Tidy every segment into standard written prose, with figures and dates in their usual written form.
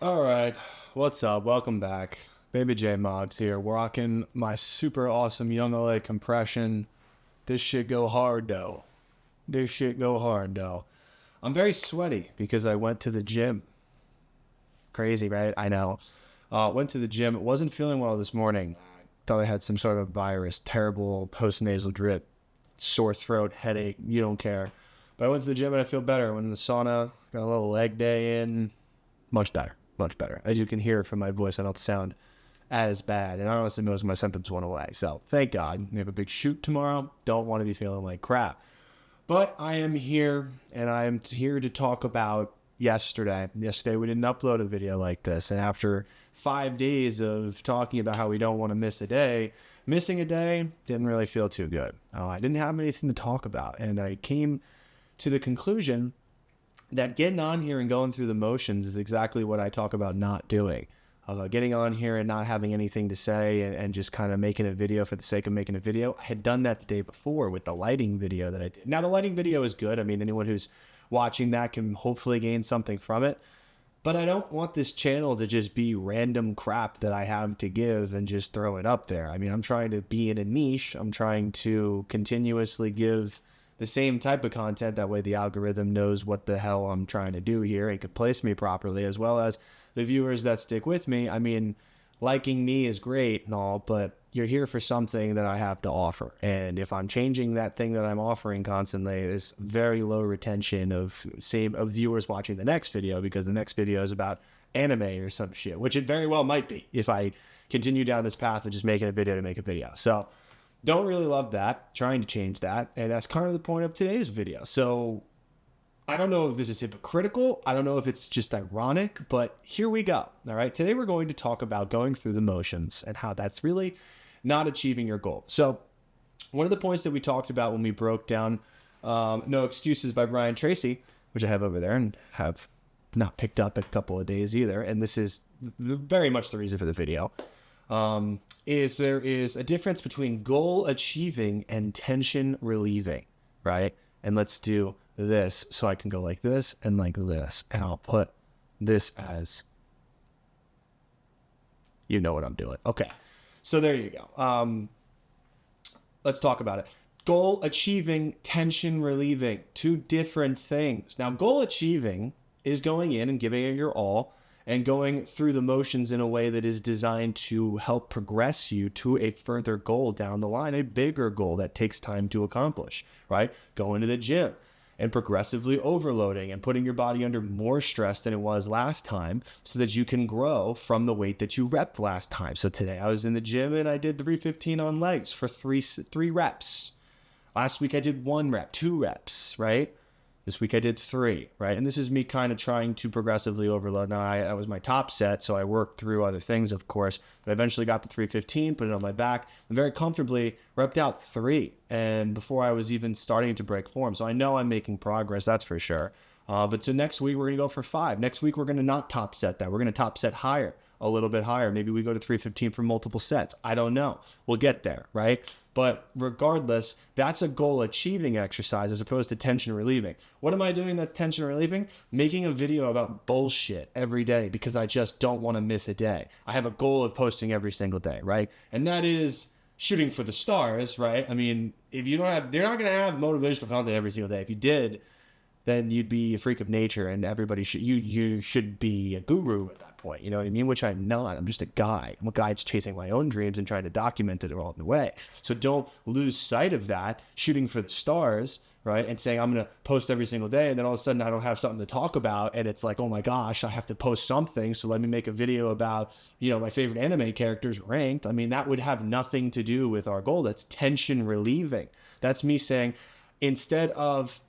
All right, what's up? Welcome back. Baby J Mods here, rocking my super awesome Young LA compression. This shit go hard though. This shit go hard though. I'm very sweaty because I went to the gym. Crazy, right? I know. Went to the gym. Wasn't feeling well this morning. Thought I had some sort of virus. Terrible postnasal drip, sore throat, headache. You don't care. But I went to the gym and I feel better. Went in the sauna. Got a little leg day in. Much better. Much better. As you can hear from my voice, I don't sound as bad. And honestly, most of my symptoms went away. So thank God. We have a big shoot tomorrow. Don't want to be feeling like crap. But I am here, and I am here to talk about yesterday. Yesterday, we didn't upload a video like this. And after 5 days of talking about how we don't want to miss a day, missing a day didn't really feel too good. I didn't have anything to talk about. And I came to the conclusion that getting on here and going through the motions is exactly what I talk about not doing. Getting on here and not having anything to say and just kind of making a video for the sake of making a video. I had done that the day before with the lighting video that I did. Now, the lighting video is good. I mean, anyone who's watching that can hopefully gain something from it. But I don't want this channel to just be random crap that I have to give and just throw it up there. I mean, I'm trying to be in a niche. I'm trying to continuously give the same type of content. That way the algorithm knows what the hell I'm trying to do here and can place me properly, as well as the viewers that stick with me. I mean, liking me is great and all, but you're here for something that I have to offer. And if I'm changing that thing that I'm offering constantly, there's very low retention of viewers watching the next video, because the next video is about anime or some shit, which it very well might be if I continue down this path of just making a video to make a video. So don't really love that, trying to change that, and that's kind of the point of today's video. So I don't know if this is hypocritical, I don't know if it's just ironic, but here we go. All right, today we're going to talk about going through the motions and how that's really not achieving your goal. So one of the points that we talked about when we broke down No Excuses by Brian Tracy, which I have over there and have not picked up in a couple of days either, and this is very much the reason for the video, is there is a difference between goal achieving and tension relieving, right? And let's do this. So I can go like this and like this, and I'll put this as, you know what I'm doing. Okay. So there you go. Let's talk about it. Goal achieving, tension relieving, two different things. Now, goal achieving is going in and giving it your all and going through the motions in a way that is designed to help progress you to a further goal down the line, a bigger goal that takes time to accomplish, right? Going to the gym and progressively overloading and putting your body under more stress than it was last time so that you can grow from the weight that you repped last time. So today I was in the gym and I did 315 on legs for three reps. Last week I did 1 rep, 2 reps, right? This week I did 3, right? And this is me kind of trying to progressively overload. Now, that was my top set, so I worked through other things, of course, but I eventually got the 315, put it on my back, and very comfortably repped out 3, and before I was even starting to break form. So I know I'm making progress, that's for sure. But so next week, we're going to go for 5. Next week, we're going to not top set that. We're going to top set higher, a little bit higher. Maybe we go to 315 for multiple sets. I don't know. We'll get there, right? But regardless, that's a goal achieving exercise as opposed to tension relieving. What am I doing that's tension relieving? Making a video about bullshit every day because I just don't want to miss a day. I have a goal of posting every single day, right? And that is shooting for the stars, right? I mean, if you don't have, they're not going to have motivational content every single day. If you did, then you'd be a freak of nature and everybody should, you should be a guru at that point. You know what I mean? Which I'm not. I'm just a guy. I'm a guy that's chasing my own dreams and trying to document it along the way. So don't lose sight of that, shooting for the stars, right? And saying, I'm going to post every single day. And then all of a sudden I don't have something to talk about. And it's like, oh my gosh, I have to post something. So let me make a video about, my favorite anime characters ranked. I mean, that would have nothing to do with our goal. That's tension relieving. That's me saying, instead of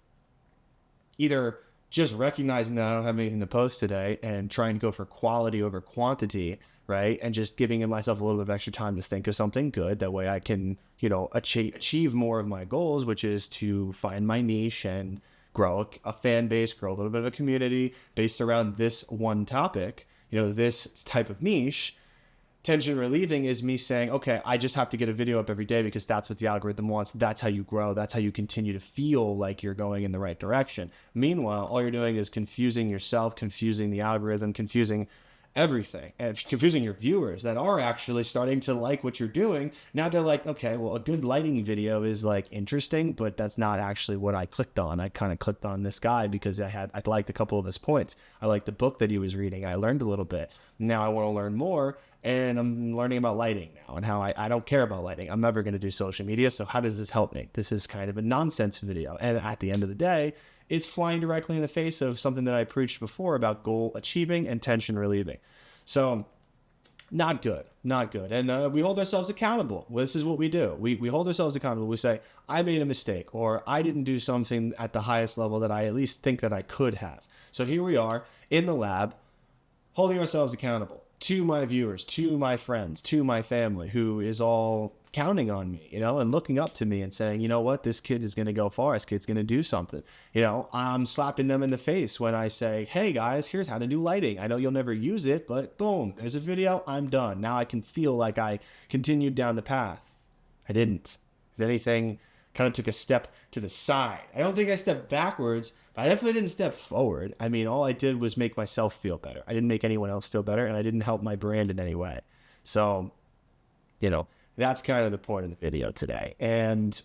either just recognizing that I don't have anything to post today and trying to go for quality over quantity, right? And just giving myself a little bit of extra time to think of something good. That way I can, achieve more of my goals, which is to find my niche and grow a fan base, grow a little bit of a community based around this one topic, this type of niche. Tension relieving is me saying, okay, I just have to get a video up every day because that's what the algorithm wants. That's how you grow. That's how you continue to feel like you're going in the right direction. Meanwhile, all you're doing is confusing yourself, confusing the algorithm, confusing everything, and it's confusing your viewers that are actually starting to like what you're doing. Now they're like, okay, well, a good lighting video is like interesting, but that's not actually what I clicked on. I kind of clicked on this guy because I liked a couple of his points. I liked the book that he was reading. I learned a little bit. Now I want to learn more, and I'm learning about lighting now and how I don't care about lighting. I'm never going to do social media. So how does this help me? This is kind of a nonsense video. And at the end of the day, it's flying directly in the face of something that I preached before about goal achieving and tension relieving. So not good, not good. And we hold ourselves accountable. Well, this is what we do. We hold ourselves accountable. We say, I made a mistake, or I didn't do something at the highest level that I at least think that I could have. So here we are in the lab, holding ourselves accountable to my viewers, to my friends, to my family, who is all counting on me, and looking up to me and saying, you know what, this kid is going to go far. This kid's going to do something. I'm slapping them in the face when I say, hey guys, here's how to do lighting. I know you'll never use it, but boom, there's a video. I'm done. Now I can feel like I continued down the path. I didn't. If anything, kind of took a step to the side. I don't think I stepped backwards, but I definitely didn't step forward. I mean, all I did was make myself feel better. I didn't make anyone else feel better, and I didn't help my brand in any way. So, that's kind of the point of the video today. And,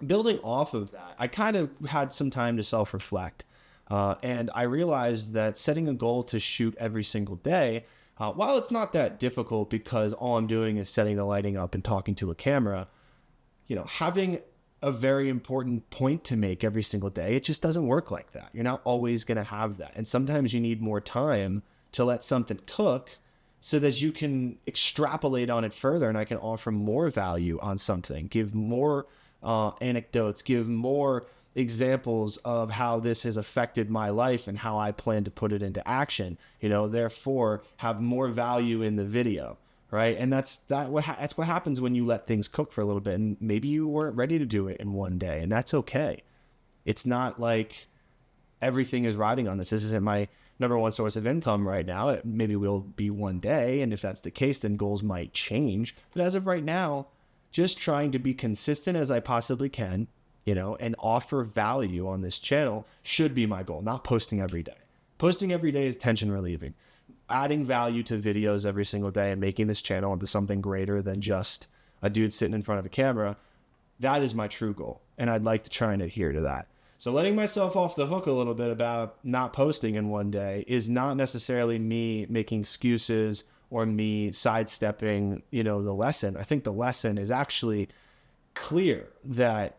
building off of that, I kind of had some time to self-reflect. And I realized that setting a goal to shoot every single day, while it's not that difficult because all I'm doing is setting the lighting up and talking to a camera, having a very important point to make every single day, it just doesn't work like that. You're not always going to have that. And sometimes you need more time to let something cook so that you can extrapolate on it further, and I can offer more value on something, give more anecdotes, give more examples of how this has affected my life and how I plan to put it into action, therefore have more value in the video, right? And that's what happens when you let things cook for a little bit, and maybe you weren't ready to do it in one day, and that's okay. It's not like everything is riding on this. This isn't my number one source of income right now. It maybe will be one day, and if that's the case, then goals might change. But as of right now, just trying to be consistent as I possibly can, and offer value on this channel should be my goal, not posting every day. Posting every day is tension relieving. Adding value to videos every single day and making this channel into something greater than just a dude sitting in front of a camera, that is my true goal, and I'd like to try and adhere to that. So letting myself off the hook a little bit about not posting in one day is not necessarily me making excuses or me sidestepping, the lesson. I think the lesson is actually clear that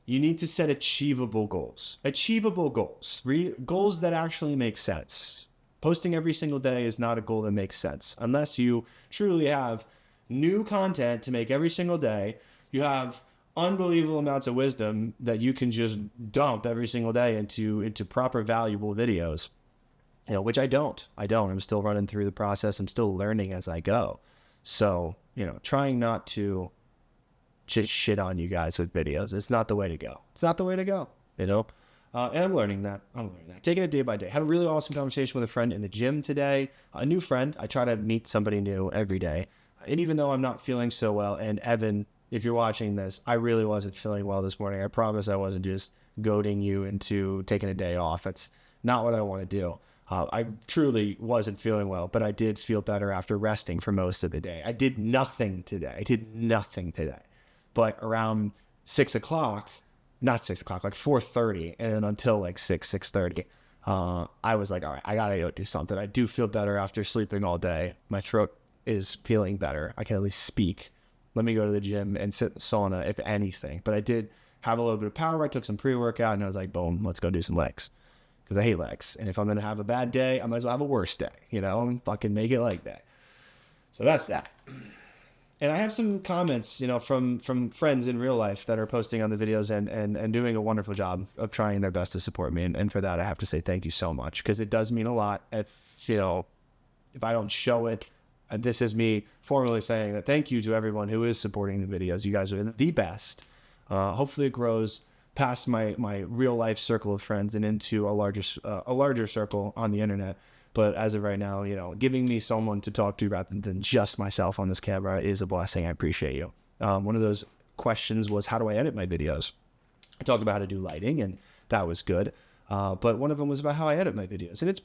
you need to set achievable goals. Achievable goals. Goals that actually make sense. Posting every single day is not a goal that makes sense unless you truly have new content to make every single day. You have unbelievable amounts of wisdom that you can just dump every single day into proper valuable videos, which I don't. I'm still running through the process. I'm still learning as I go. So, trying not to just shit on you guys with videos. It's not the way to go. It's not the way to go, and I'm learning that. Taking it day by day. Had a really awesome conversation with a friend in the gym today. A new friend. I try to meet somebody new every day. And even though I'm not feeling so well, and Evan, if you're watching this, I really wasn't feeling well this morning. I promise I wasn't just goading you into taking a day off. That's not what I want to do. I truly wasn't feeling well, but I did feel better after resting for most of the day. I did nothing today. But around 6 o'clock, not 6 o'clock, like 4:30, and then until like 6:30, I was like, all right, I got to go do something. I do feel better after sleeping all day. My throat is feeling better. I can at least speak. Let me go to the gym and sit in the sauna, if anything. But I did have a little bit of power. I took some pre-workout, and I was like, boom, let's go do some legs. Because I hate legs. And if I'm going to have a bad day, I might as well have a worse day. And fucking make it like that. So that's that. And I have some comments, from friends in real life that are posting on the videos and doing a wonderful job of trying their best to support me. And for that, I have to say thank you so much. Because it does mean a lot if I don't show it. And this is me formally saying that thank you to everyone who is supporting the videos. You guys are the best. Hopefully it grows past my real life circle of friends and into a larger circle on the internet. But as of right now, giving me someone to talk to rather than just myself on this camera is a blessing. I appreciate you. One of those questions was, how do I edit my videos? I talked about how to do lighting, and that was good. But one of them was about how I edit my videos. And it's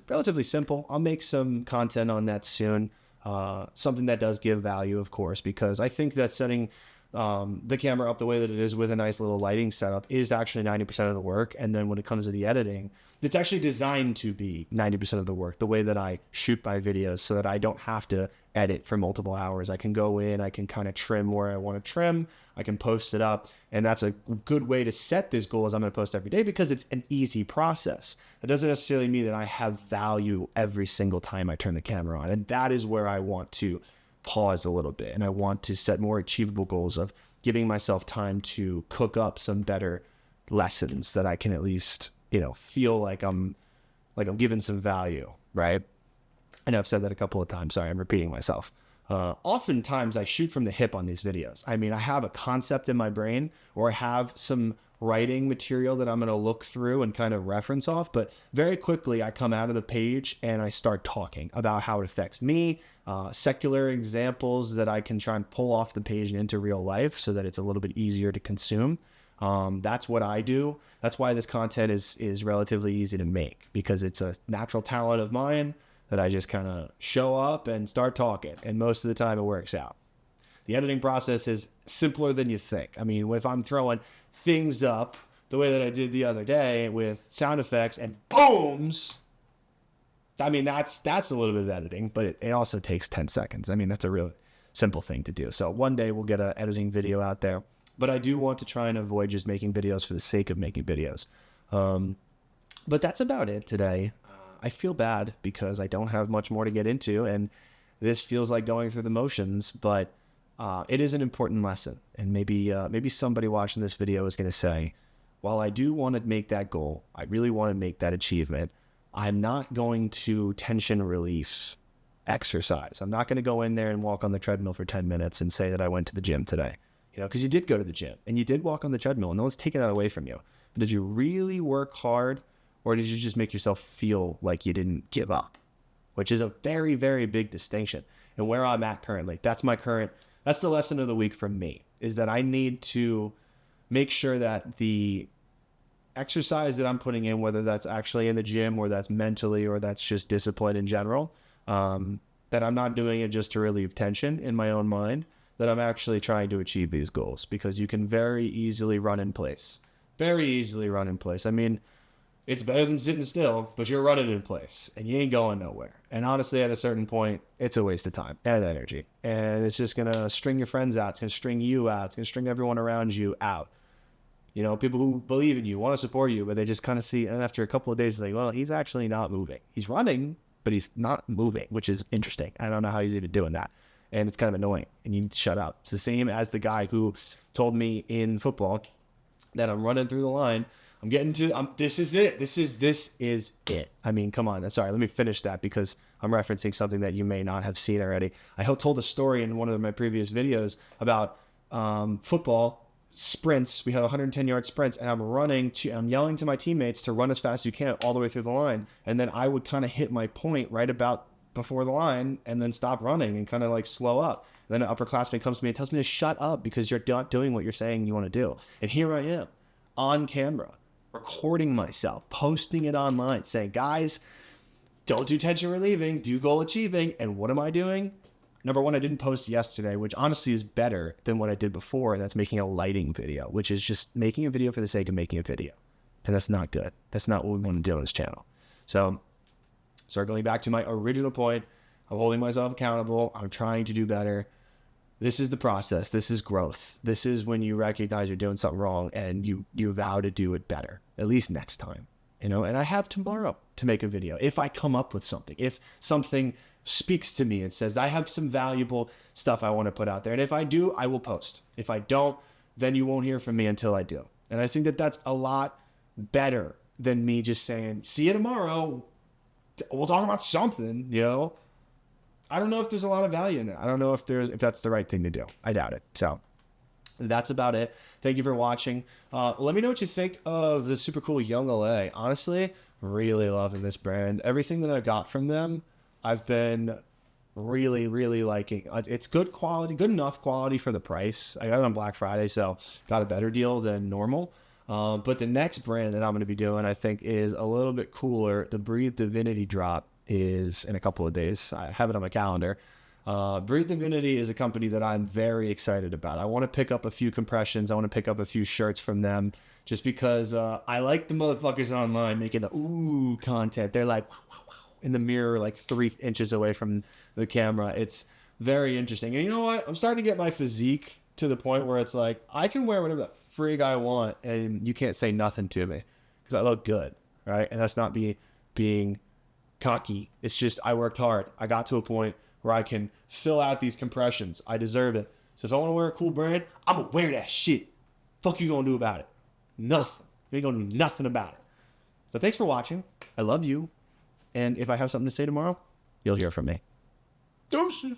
relatively simple. I'll make some content on that soon. Something that does give value, of course, because I think that setting the camera up the way that it is with a nice little lighting setup is actually 90% of the work. And then when it comes to the editing, it's actually designed to be 90% of the work, the way that I shoot my videos, so that I don't have to edit for multiple hours. I can go in, I can kind of trim where I want to trim, I can post it up. And that's a good way to set this goal, as I'm going to post every day, because it's an easy process. That doesn't necessarily mean that I have value every single time I turn the camera on. And that is where I want to pause a little bit. And I want to set more achievable goals of giving myself time to cook up some better lessons that I can at least, feel like I'm giving some value, right? I know I've said that a couple of times. Sorry, I'm repeating myself. Oftentimes I shoot from the hip on these videos. I mean, I have a concept in my brain, or I have some writing material that I'm going to look through and kind of reference off, but very quickly I come out of the page and I start talking about how it affects me, secular examples that I can try and pull off the page and into real life so that it's a little bit easier to consume. That's what I do. That's why this content is relatively easy to make, because it's a natural talent of mine that I just kind of show up and start talking. And most of the time it works out. The editing process is simpler than you think. I mean, if I'm throwing things up the way that I did the other day with sound effects and booms, I mean, that's a little bit of editing, but it also takes 10 seconds. I mean, that's a real simple thing to do. So one day we'll get an editing video out there, but I do want to try and avoid just making videos for the sake of making videos. But that's about it today. I feel bad because I don't have much more to get into, and this feels like going through the motions, but it is an important lesson. And maybe somebody watching this video is going to say, while I do want to make that goal, I really want to make that achievement, I'm not going to tension release exercise. I'm not going to go in there and walk on the treadmill for 10 minutes and say that I went to the gym today, because you did go to the gym and you did walk on the treadmill and no one's taking that away from you. But did you really work hard? Or did you just make yourself feel like you didn't give up? Which is a very, very big distinction. And where I'm at currently, that's the lesson of the week for me, is that I need to make sure that the exercise that I'm putting in, whether that's actually in the gym or that's mentally or that's just discipline in general, that I'm not doing it just to relieve tension in my own mind, that I'm actually trying to achieve these goals, because you can very easily run in place. Very easily run in place. I mean, it's better than sitting still, but you're running in place and you ain't going nowhere. And honestly, at a certain point, it's a waste of time and energy. And it's just going to string your friends out. It's going to string you out. It's going to string everyone around you out. People who believe in you, want to support you, but they just kind of see, and after a couple of days, they're like, well, he's actually not moving. He's running, but he's not moving, which is interesting. I don't know how he's even doing that. And it's kind of annoying, and you need to shut up. It's the same as the guy who told me in football that I'm running through the line. This is it. This is it. I mean, come on. Sorry, let me finish that, because I'm referencing something that you may not have seen already. I told a story in one of my previous videos about football sprints. We had 110-yard sprints, and I'm yelling to my teammates to run as fast as you can all the way through the line. And then I would kind of hit my point right about before the line and then stop running and kind of like slow up. And then an upperclassman comes to me and tells me to shut up because you're not doing what you're saying you want to do. And here I am on camera, recording myself, posting it online, saying, guys, don't do tension relieving, do goal achieving. And what am I doing? Number one, I didn't post yesterday, which honestly is better than what I did before. And that's making a lighting video, which is just making a video for the sake of making a video. And that's not good. That's not what we want to do on this channel. So circling back to my original point, I'm holding myself accountable. I'm trying to do better. This is the process. This is growth. This is when you recognize you're doing something wrong and you vow to do it better, at least next time, and I have tomorrow to make a video. If I come up with something, if something speaks to me and says, I have some valuable stuff I want to put out there. And if I do, I will post. If I don't, then you won't hear from me until I do. And I think that that's a lot better than me just saying, see you tomorrow. We'll talk about something, I don't know if there's a lot of value in that. I don't know if that's the right thing to do. I doubt it. So that's about it. Thank you for watching. Let me know what you think of the super cool Young LA. Honestly, really loving this brand. Everything that I got from them, I've been really, really liking. It's good quality, good enough quality for the price. I got it on Black Friday, so got a better deal than normal. But the next brand that I'm going to be doing, I think, is a little bit cooler. The Breathe Divinity drop is in a couple of days. I have it on my calendar. Breathe Divinity is a company that I'm very excited about. I want to pick up a few compressions. I want to pick up a few shirts from them just because I like the motherfuckers online making the ooh content. They're like, wow, wow, wow, in the mirror, like 3 inches away from the camera. It's very interesting. And you know what? I'm starting to get my physique to the point where it's like, I can wear whatever the frig I want and you can't say nothing to me because I look good, right? And that's not me being cocky. It's just I worked hard. I got to a point where I can fill out these compressions. I deserve it. So if I want to wear a cool brand, I'm going to wear that shit. Fuck you going to do about it? Nothing. You ain't going to do nothing about it. So thanks for watching. I love you. And if I have something to say tomorrow, you'll hear from me. Deuces.